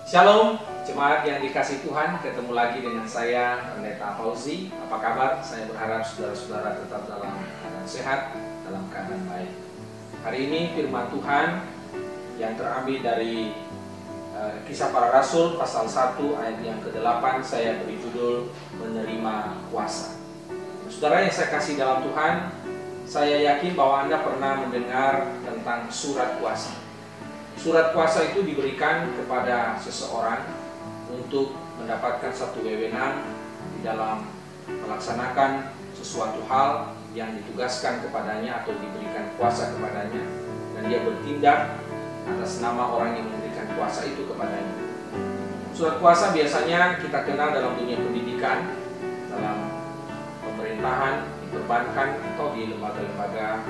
Shalom, jemaat yang dikasih Tuhan, ketemu lagi dengan saya, Pendeta Fauzi. Apa kabar? Saya berharap saudara-saudara tetap dalam keadaan sehat, dalam keadaan baik. Hari ini firman Tuhan yang terambil dari Kisah Para Rasul pasal 1 ayat yang ke-8, saya beri judul Menerima Kuasa. Saudara yang saya kasih dalam Tuhan, saya yakin bahwa Anda pernah mendengar tentang surat kuasa. Surat kuasa itu diberikan kepada seseorang untuk mendapatkan satu wewenang di dalam melaksanakan sesuatu hal yang ditugaskan kepadanya atau diberikan kuasa kepadanya, dan dia bertindak atas nama orang yang memberikan kuasa itu kepadanya. Surat kuasa biasanya kita kenal dalam dunia pendidikan, dalam pemerintahan, di perbankan, atau di lembaga-lembaga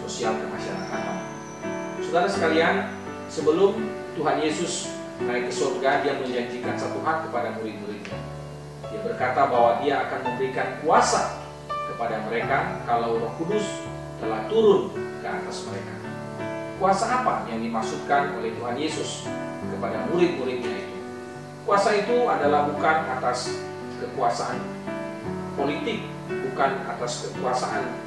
sosial kemasyarakatan. Saudara sekalian, sebelum Tuhan Yesus naik ke surga, dia menjanjikan satu hal kepada murid-muridnya. Dia berkata bahwa dia akan memberikan kuasa kepada mereka kalau Roh Kudus telah turun ke atas mereka. Kuasa apa yang dimaksudkan oleh Tuhan Yesus kepada murid-muridnya itu? Kuasa itu adalah bukan atas kekuasaan politik, bukan atas kekuasaan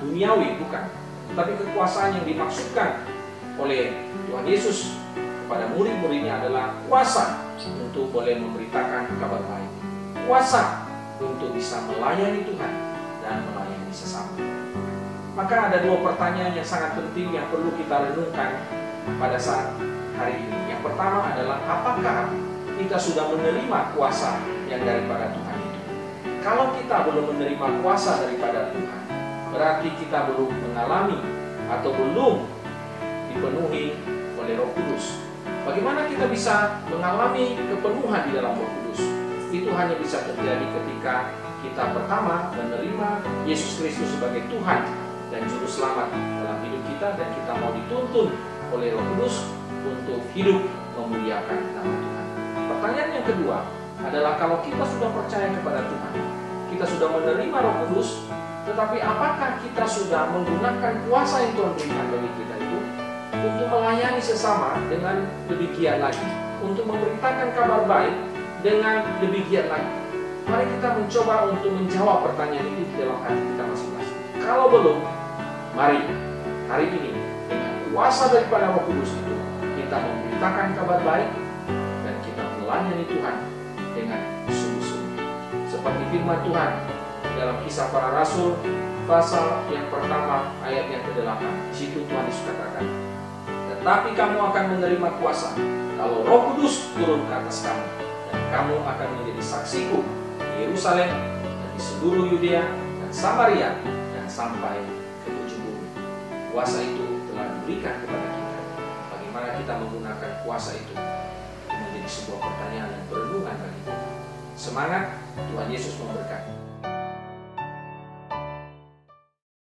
duniawi, bukan. Tapi kekuasaan yang dimaksudkan oleh Tuhan Yesus kepada murid-muridnya adalah kuasa untuk boleh memberitakan kabar baik, kuasa untuk bisa melayani Tuhan dan melayani sesama. Maka ada dua pertanyaan yang sangat penting yang perlu kita renungkan pada saat hari ini. Yang pertama adalah, apakah kita sudah menerima kuasa yang daripada Tuhan itu? Kalau kita belum menerima kuasa daripada Tuhan, berarti kita belum mengalami atau belum dipenuhi oleh Roh Kudus. Bagaimana kita bisa mengalami kepenuhan di dalam Roh Kudus? Itu hanya bisa terjadi ketika kita pertama menerima Yesus Kristus sebagai Tuhan dan Juru Selamat dalam hidup kita, dan kita mau dituntun oleh Roh Kudus untuk hidup memuliakan nama Tuhan. Pertanyaan yang kedua adalah, kalau kita sudah percaya kepada Tuhan, kita sudah menerima Roh Kudus, tetapi apakah kita sudah menggunakan kuasa yang Tuhan berikan bagi kita itu untuk melayani sesama dengan lebih giat lagi, untuk memberitakan kabar baik dengan lebih giat lagi? Mari kita mencoba untuk menjawab pertanyaan ini di dalam hati kita masing-masing. Kalau belum, mari hari ini dengan kuasa daripada Roh Kudus itu kita memberitakan kabar baik dan kita melayani Tuhan dengan sungguh-sungguh. Seperti firman Tuhan di dalam Kisah Para Rasul pasal yang pertama ayat yang ke-8. Di situ Tuhan Yesus katakan, "Tetapi kamu akan menerima kuasa kalau Roh Kudus turun ke atas kamu, dan kamu akan menjadi saksiku di Yerusalem dan di seluruh Yudea dan Samaria dan sampai ke ujung bumi." Kuasa itu telah diberikan kepada kita. Bagaimana kita menggunakan kuasa itu? Itu menjadi sebuah pertanyaan dan perenungan bagi kita. Semangat, Tuhan Yesus memberkati.